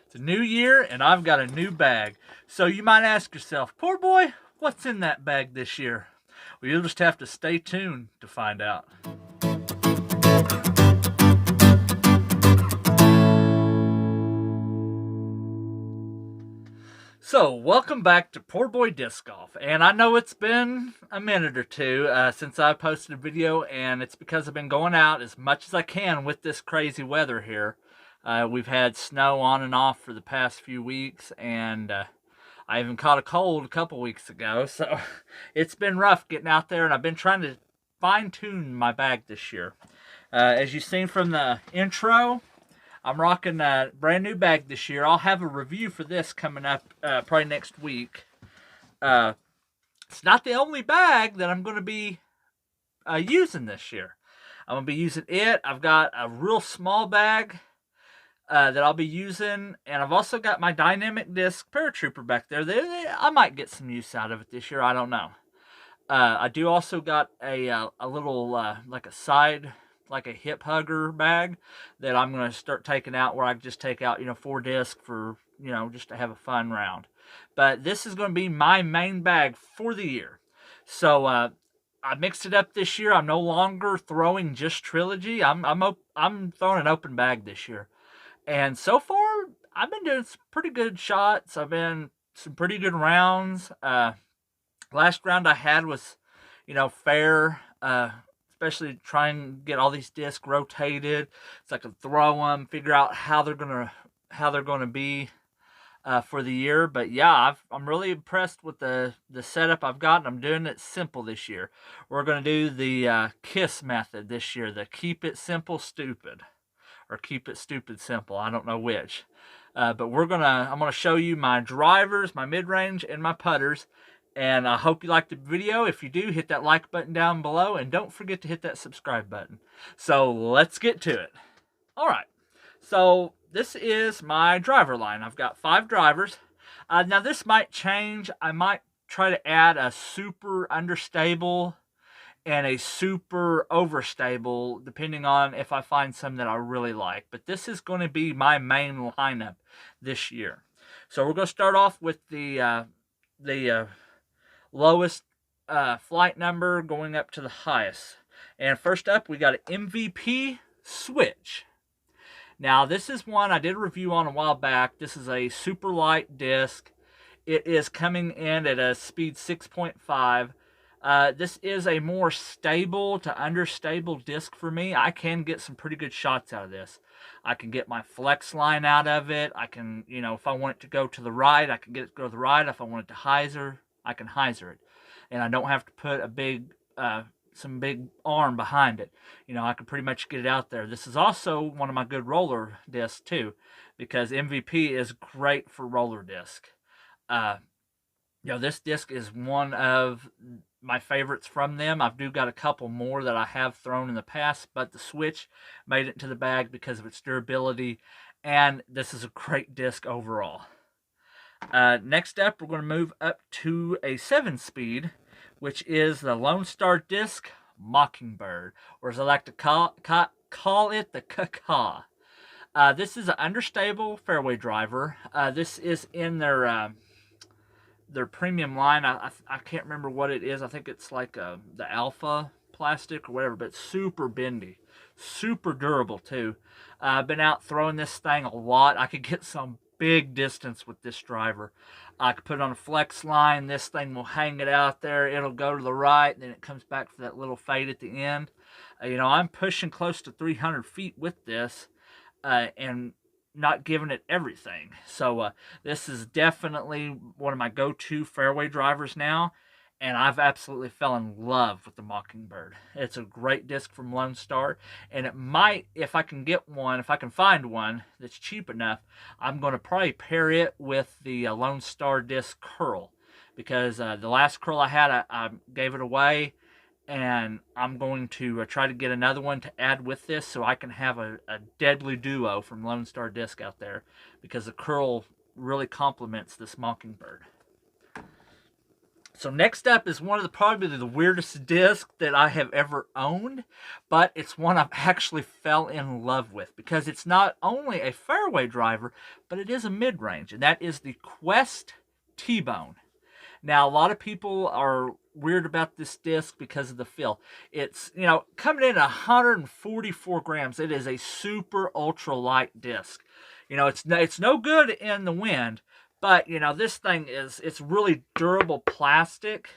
It's a new year and I've got a new bag. So you might ask yourself, poor boy, what's in that bag this year? Well, you'll just have to stay tuned to find out. So, welcome back to Poor Boy Disc Golf, and I know it's been a minute or two since I posted a video, and it's because I've been going out as much as I can with this crazy weather here. We've had snow on and off for the past few weeks, and I even caught a cold a couple weeks ago, so it's been rough getting out there, and I've been trying to fine-tune my bag this year. As you've seen from the intro, I'm rocking a brand new bag this year. I'll have a review for this coming up probably next week. It's not the only bag that I'm going to be using this year. I'm going to be using it. I've got a real small bag that I'll be using, and I've also got my dynamic disc paratrooper back there. I might get some use out of it this year. I don't know. I do also got a little like a side, like a hip hugger bag that I'm going to start taking out, where I just take out 4 discs for just to have a fun round. But this is going to be my main bag for the year. So I mixed it up this year. I'm no longer throwing just Trilogy. I'm throwing an open bag this year. And so far, I've been doing some pretty good shots. I've been some pretty good rounds. Last round I had was, fair. Especially trying to get all these discs rotated, so I can throw them, figure out how they're gonna be for the year. But yeah, I'm really impressed with the setup I've got, and I'm doing it simple this year. We're gonna do the KISS method this year, the keep it simple stupid, or keep it stupid simple. I don't know which. But I'm gonna show you my drivers, my mid-range, and my putters. And I hope you liked the video. If you do, hit that like button down below, and don't forget to hit that subscribe button. So let's get to it. All right. So this is my driver line. I've got 5 drivers. Now this might change. I might try to add a super understable and a super overstable, depending on if I find some that I really like. But this is going to be my main lineup this year. So we're going to start off with the lowest flight number going up to the highest. And first up, we got an MVP switch. Now, this is one I did a review on a while back. This is a super light disc. It is coming in at a speed 6.5. This is a more stable to understable disc for me. I can get some pretty good shots out of this. I can get my flex line out of it. I can, if I want it to go to the right, I can get it to go to the right. If I want it to hyzer, I can hyzer it, and I don't have to put some big arm behind it. I can pretty much get it out there. This is also one of my good roller discs too, because MVP is great for roller disc. This disc is one of my favorites from them. I've got a couple more that I have thrown in the past, but the switch made it into the bag because of its durability, and this is a great disc overall. Next up, we're going to move up to a 7-speed, which is the Lone Star Disc Mockingbird, or as I like to call it, the Kaka. This is an understable fairway driver. This is in their premium line. I can't remember what it is. I think it's like the Alpha plastic or whatever, but it's super bendy, super durable too. I've been out throwing this thing a lot. I could get some big distance with this driver. I could put it on a flex line. This thing will hang it out there. It'll go to the right, then it comes back for that little fade at the end. I'm pushing close to 300 feet with this, and not giving it everything. So this is definitely one of my go-to fairway drivers now, and I've absolutely fell in love with the Mockingbird. It's a great disc from Lone Star, and it might, if I can find one that's cheap enough, I'm going to probably pair it with the Lone Star disc curl, because the last curl I had, I gave it away, and I'm going to try to get another one to add with this, so I can have a deadly duo from Lone Star disc out there, because the curl really complements this Mockingbird. So next up is one of probably the weirdest discs that I have ever owned, but it's one I've actually fell in love with because it's not only a fairway driver, but it is a mid-range, and that is the Quest T-Bone. Now, a lot of people are weird about this disc because of the feel. It's, coming in at 144 grams. It is a super ultra light disc. It's no good in the wind, but, this thing it's really durable plastic.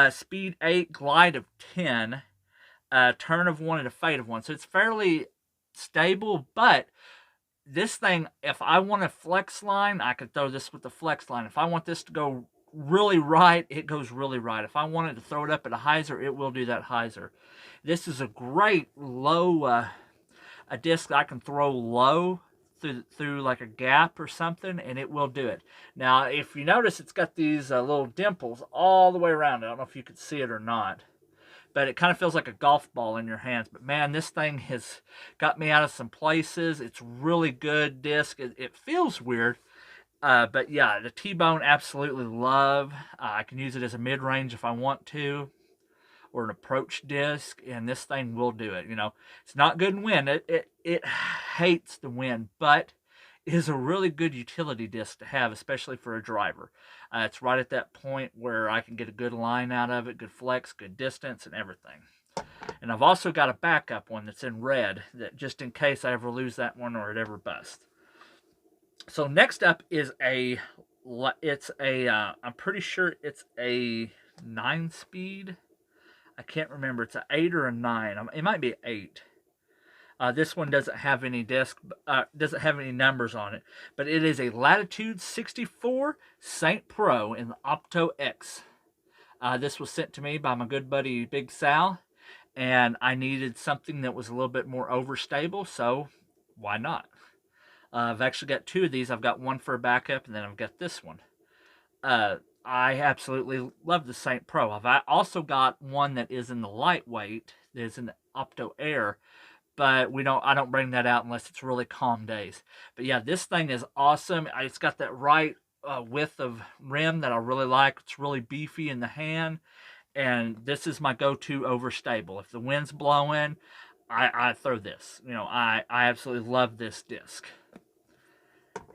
Speed 8, glide of 10, turn of 1, and a fade of 1. So it's fairly stable, but this thing, if I want a flex line, I could throw this with the flex line. If I want this to go really right, it goes really right. If I wanted to throw it up at a hyzer, it will do that hyzer. This is a great low, a disc I can throw low through like a gap or something, and it will do it. Now, if you notice, it's got these little dimples all the way around. I don't know if you could see it or not, but it kind of feels like a golf ball in your hands. But man, this thing has got me out of some places. It's really good disc. It feels weird. But yeah, the T-Bone, absolutely love. I can use it as a mid-range if I want to, or an approach disc, and this thing will do it. It's not good in wind. It hates the wind, but it is a really good utility disc to have, especially for a driver. It's right at that point where I can get a good line out of it, good flex, good distance, and everything. And I've also got a backup one that's in red, that just in case I ever lose that one or it ever busts. So next up is I'm pretty sure it's a 9-speed. I can't remember. It's an 8 or a 9. It might be an 8. This one doesn't have any doesn't have any numbers on it, but it is a Latitude 64 Saint Pro in the Opto X. This was sent to me by my good buddy Big Sal, and I needed something that was a little bit more overstable, so why not? I've actually got 2 of these. I've got one for a backup, and then I've got this one. I absolutely love the Saint Pro. I've also got one that is in the lightweight, that is in the Opto Air, but I don't bring that out unless it's really calm days. But yeah, this thing is awesome. It's got that right width of rim that I really like. It's really beefy in the hand, and this is my go-to overstable. If the wind's blowing, I throw this. I absolutely love this disc.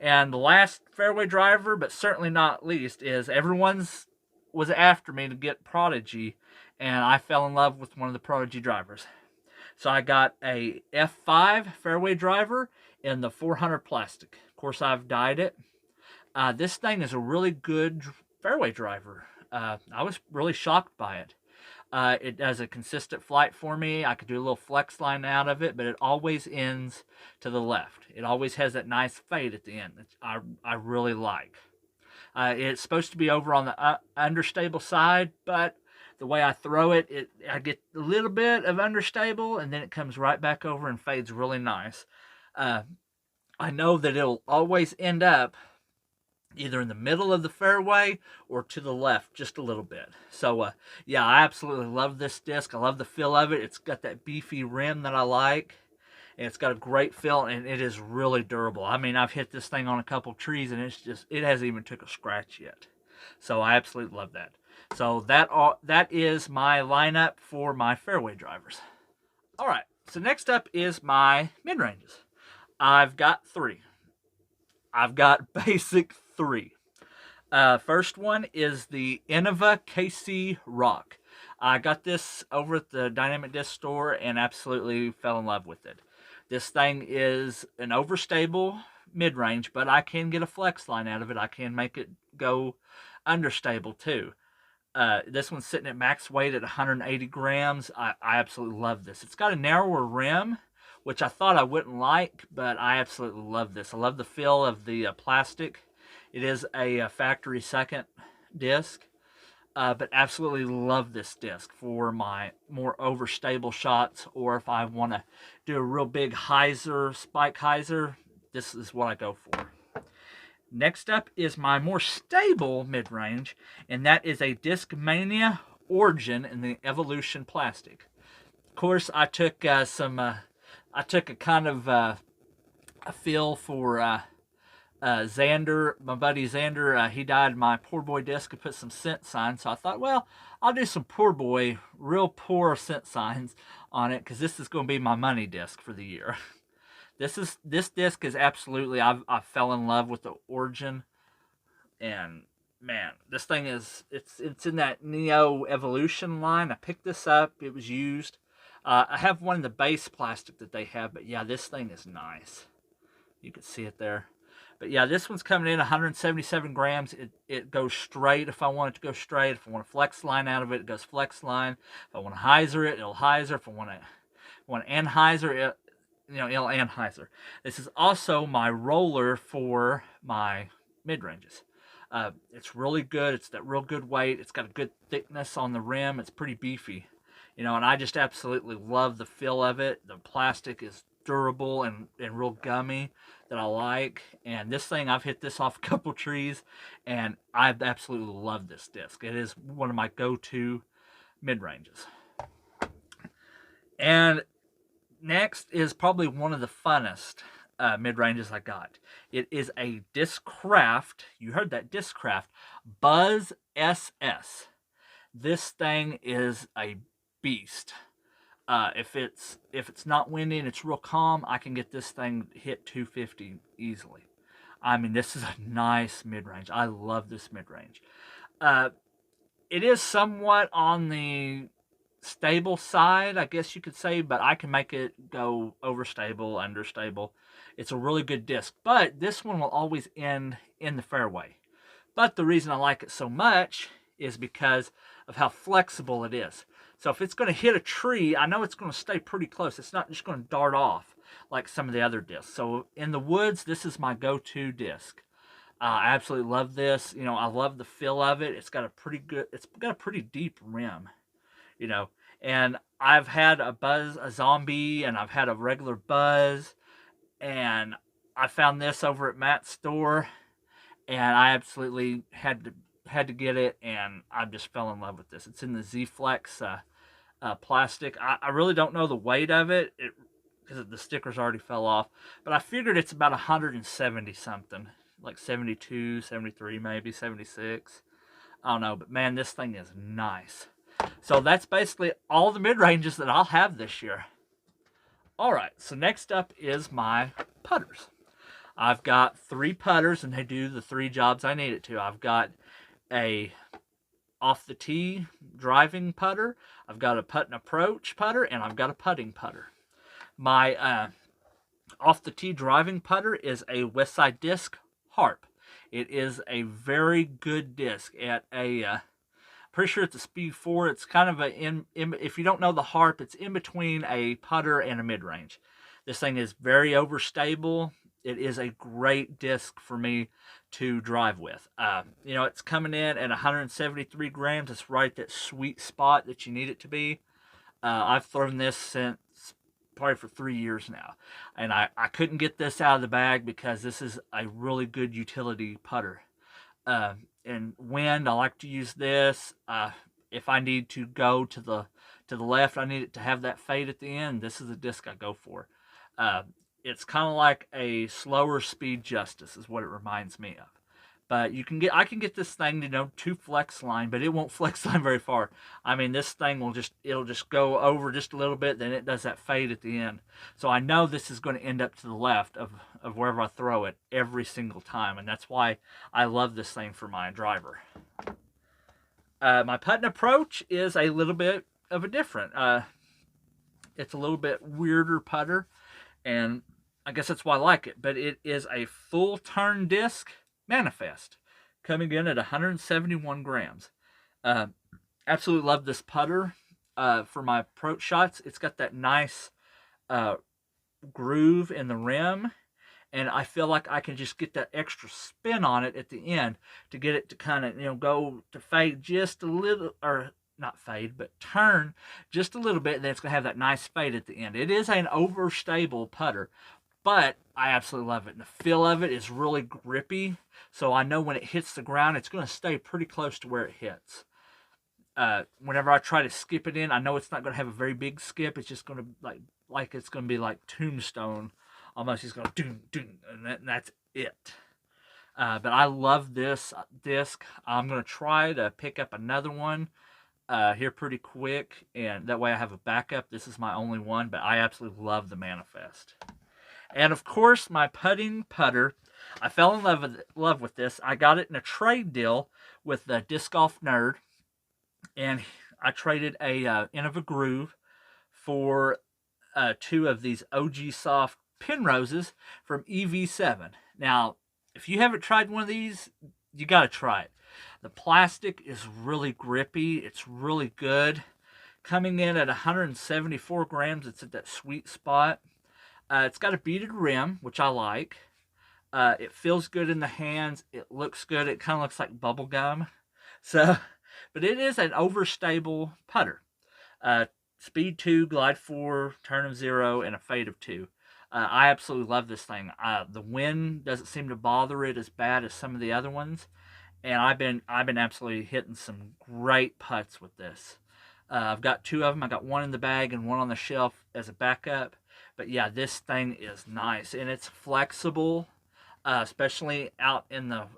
And the last fairway driver, but certainly not least, is everyone's was after me to get Prodigy, and I fell in love with one of the Prodigy drivers. So I got a F5 fairway driver in the 400 plastic. Of course, I've dyed it. This thing is a really good fairway driver. I was really shocked by it. It does a consistent flight for me. I could do a little flex line out of it, but it always ends to the left. It always has that nice fade at the end that I really like. It's supposed to be over on the understable side, but the way I throw it, I get a little bit of understable, and then it comes right back over and fades really nice. I know that it'll always end up either in the middle of the fairway or to the left just a little bit. So, yeah, I absolutely love this disc. I love the feel of it. It's got that beefy rim that I like, and it's got a great feel, and it is really durable. I mean, I've hit this thing on a couple trees, and it hasn't even took a scratch yet. So I absolutely love that. So that is my lineup for my fairway drivers. All right, so next up is my mid-ranges. I've got 3. I've got basic 3. First one is the Innova KC Rock. I got this over at the Dynamic Disc store and absolutely fell in love with it. This thing is an overstable mid-range, but I can get a flex line out of it. I can make it go understable too. This one's sitting at max weight at 180 grams. I absolutely love this. It's got a narrower rim, which I thought I wouldn't like, but I absolutely love this. I love the feel of the plastic. It is a factory second disc, but absolutely love this disc for my more overstable shots, or if I want to do a real big hyzer, spike hyzer, this is what I go for. Next up is my more stable mid-range, and that is a Discmania Origin in the Evolution plastic. Of course, I took I took a kind of a feel for Xander, my buddy Xander, he dyed my Poor Boy disc and put some cent signs. So I thought, well, I'll do some Poor Boy, real poor cent signs on it, because this is going to be my money disc for the year. This disc is absolutely, I fell in love with the Origin, and man, this thing is, it's in that Neo Evolution line. I picked this up, it was used. I have one in the base plastic that they have, but yeah, this thing is nice. You can see it there. But yeah, this one's coming in 177 grams. It goes straight if I want it to go straight. If I want a flex line out of it, it goes flex line. If I want to hyzer it, it'll hyzer. If I want to anhyzer it, it'll anhyzer. This is also my roller for my mid-ranges. It's really good. It's that real good weight. It's got a good thickness on the rim. It's pretty beefy. And I just absolutely love the feel of it. The plastic is durable and real gummy that I like. And this thing, I've hit this off a couple trees, and I absolutely love this disc. It is one of my go-to mid-ranges. And next is probably one of the funnest mid-ranges I got. It is a Discraft, you heard that, Discraft Buzz SS. This thing is a beast. If it's not windy and it's real calm, I can get this thing hit 250 easily. I mean, this is a nice mid-range. I love this mid-range. It is somewhat on the stable side, I guess you could say, but I can make it go overstable, understable. It's a really good disc, but this one will always end in the fairway. But the reason I like it so much is because of how flexible it is. So if it's going to hit a tree, I know it's going to stay pretty close. It's not just going to dart off like some of the other discs. So in the woods, this is my go-to disc. I absolutely love this. I love the feel of it. It's got a pretty deep rim. And I've had a zombie, and I've had a regular Buzz, and I found this over at Matt's store, and I absolutely had to get it, and I just fell in love with this. It's in the Z-Flex plastic. I really don't know the weight of it because the stickers already fell off, but I figured it's about 170 something, like 72, 73, maybe 76. I don't know, but man, this thing is nice. So that's basically all the mid-ranges that I'll have this year. Alright, so next up is my putters. I've got 3 putters, and they do the 3 jobs I need it to. I've got a off the tee driving putter, I've got a putt and approach putter, and I've got a putting putter. My off the tee driving putter is a Westside Disc Harp. It is a very good disc at a pretty sure it's a speed 4. It's kind of if you don't know the Harp, it's in between a putter and a mid-range. This thing is very overstable. It is a great disc for me to drive with. It's coming in at 173 grams. It's right at that sweet spot that you need it to be. I've thrown this since probably for 3 years now. And I couldn't get this out of the bag because this is a really good utility putter. In wind, I like to use this. If I need to go to the left, I need it to have that fade at the end. This is a disc I go for. It's kind of like a slower speed Justice is what it reminds me of. But I can get this thing to flex line, but it won't flex line very far. I mean, this thing it'll just go over just a little bit, then it does that fade at the end. So I know this is going to end up to the left of wherever I throw it every single time, and that's why I love this thing for my driver. My putt and approach is a little bit of a different. It's a little bit weirder putter, and I guess that's why I like it. But it is a full turn disc Manifest, coming in at 171 grams. Absolutely love this putter for my approach shots. It's got that nice groove in the rim, and I feel like I can just get that extra spin on it at the end to get it to kind of go to fade just a little, or not fade, but turn just a little bit, and then it's going to have that nice fade at the end. It is an overstable putter, but I absolutely love it. And the feel of it is really grippy, so I know when it hits the ground, it's going to stay pretty close to where it hits. Whenever I try to skip it in, I know it's not going to have a very big skip. It's just going to like it's going to be like Tombstone, almost. It's going to doom, and that's it. But I love this disc. I'm going to try to pick up another one here pretty quick, and that way I have a backup. This is my only one, but I absolutely love the Manifest. And of course, my putting putter. I fell in love with this. I got it in a trade deal with the Disc Golf Nerd, and I traded a End of a Groove for two of these OG Soft Penroses from EV7. Now, if you haven't tried one of these, you got to try it. The plastic is really grippy. It's really good. Coming in at 174 grams, it's at that sweet spot. It's got a beaded rim, which I like. It feels good in the hands. It looks good. It kind of looks like bubble gum. So, but it is an overstable putter. Speed 2, glide 4, turn of 0, and a fade of 2. I absolutely love this thing. The wind doesn't seem to bother it as bad as some of the other ones, and I've been absolutely hitting some great putts with this. I've got two of them. I got one in the bag and one on the shelf as a backup. But yeah, this thing is nice, and it's flexible, especially out in the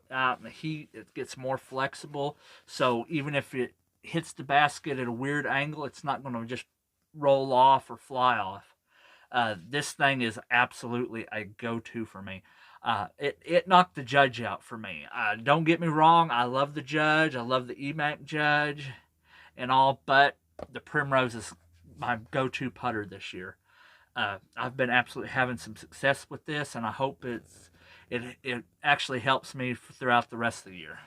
heat. It gets more flexible. So even if it hits the basket at a weird angle, it's not going to just roll off or fly off. This thing is absolutely a go-to for me. It knocked the Judge out for me. Don't get me wrong, I love the Judge. I love the EMAC Judge and all, but the Primrose is my go-to putter this year. I've been absolutely having some success with this, and I hope it actually helps me throughout the rest of the year.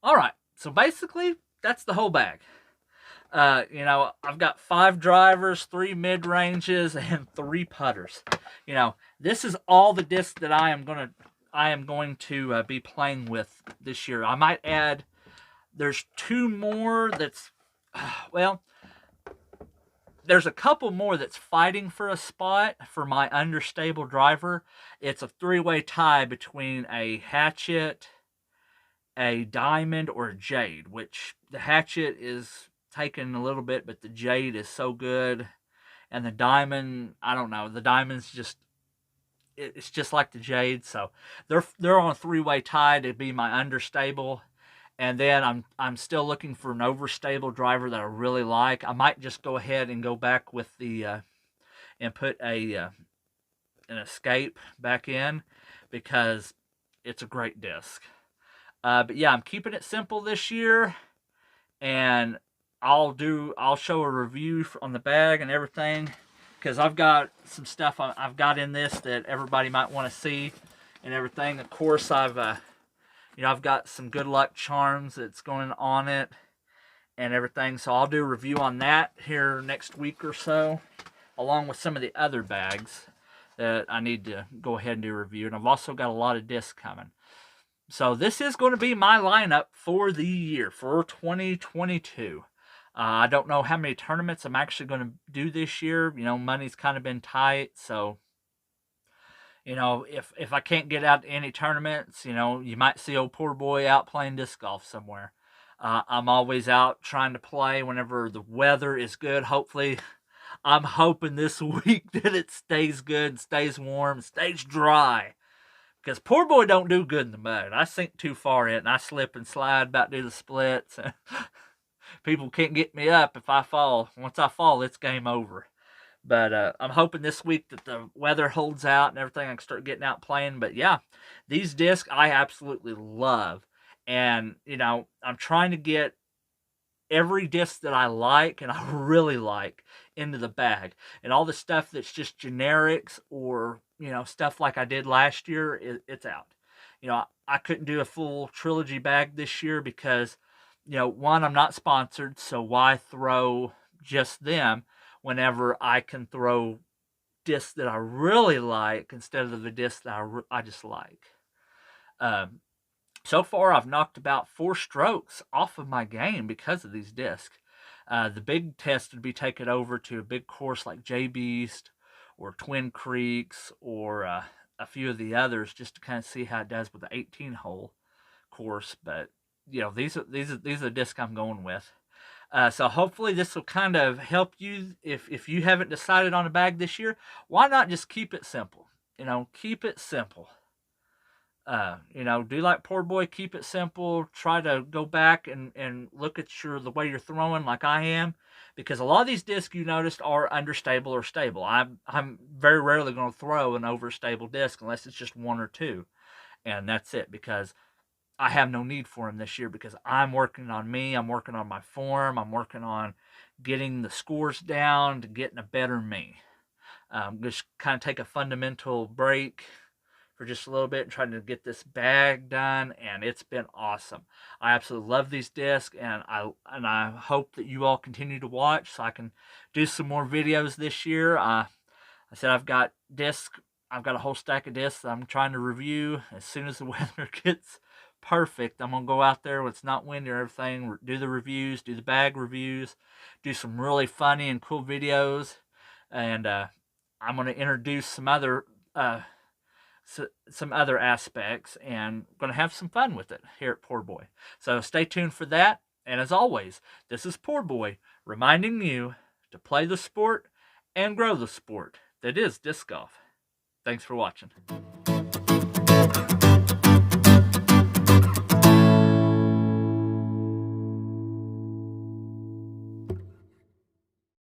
All right, so basically that's the whole bag. I've got 5 drivers, 3 mid-ranges, and 3 putters. This is all the discs that I am going to be playing with this year. I might add, there's 2 more that's, there's a couple more that's fighting for a spot for my understable driver. It's a 3-way tie between a Hatchet, a Diamond, or a Jade, which the Hatchet is taken a little bit, but the Jade is so good. And the Diamond, I don't know, the Diamond's just, it's just like the Jade. So they're on a 3-way tie to be my understable. And then I'm still looking for an overstable driver that I really like. I might just go ahead and go back with the and put an Escape back in, because it's a great disc. But yeah, I'm keeping it simple this year, and I'll show a review on the bag and everything, because I've got some stuff I've got in this that everybody might want to see and everything. Of course, I've got some good luck charms that's going on it and everything. So I'll do a review on that here next week or so, along with some of the other bags that I need to go ahead and do a review. And I've also got a lot of discs coming. So this is going to be my lineup for the year, for 2022. I don't know how many tournaments I'm actually going to do this year. Money's kind of been tight, so if I can't get out to any tournaments, you might see old poor boy out playing disc golf somewhere. I'm always out trying to play whenever the weather is good. Hopefully, I'm hoping this week that it stays good, stays warm, stays dry. Because poor boy don't do good in the mud. I sink too far in, and I slip and slide about to do the splits. People can't get me up if I fall. Once I fall, it's game over. But I'm hoping this week that the weather holds out and everything, I can start getting out playing. But yeah, these discs I absolutely love. And, I'm trying to get every disc that I like and I really like into the bag. And all the stuff that's just generics or, stuff like I did last year, it's out. I couldn't do a full trilogy bag this year because, one, I'm not sponsored, so why throw just them whenever I can throw discs that I really like instead of the discs that I just like. So far, I've knocked about 4 strokes off of my game because of these discs. The big test would be taken over to a big course like J-Beast or Twin Creeks or a few of the others, just to kind of see how it does with the 18-hole course. But these are the discs I'm going with. So hopefully this will kind of help you if you haven't decided on a bag this year. Why not just keep it simple? Keep it simple. You know, do like Poor Boy, keep it simple. Try to go back and look at the way you're throwing, like I am, because a lot of these discs you noticed are understable or stable. I'm very rarely going to throw an overstable disc unless it's just one or two, and that's it, because I have no need for them this year, because I'm working on me. I'm working on my form. I'm working on getting the scores down to getting a better me. Just kind of take a fundamental break for just a little bit and trying to get this bag done, and it's been awesome. I absolutely love these discs, and I hope that you all continue to watch so I can do some more videos this year. I said I've got discs. I've got a whole stack of discs that I'm trying to review. As soon as the weather gets perfect, I'm gonna go out there when it's not windy or everything, do the reviews, do the bag reviews, do some really funny and cool videos, and I'm gonna introduce some other some other aspects, and going to have some fun with it here at Poor Boy. So stay tuned for that. And as always, this is Poor Boy reminding you to play the sport and grow the sport that is disc golf. Thanks for watching.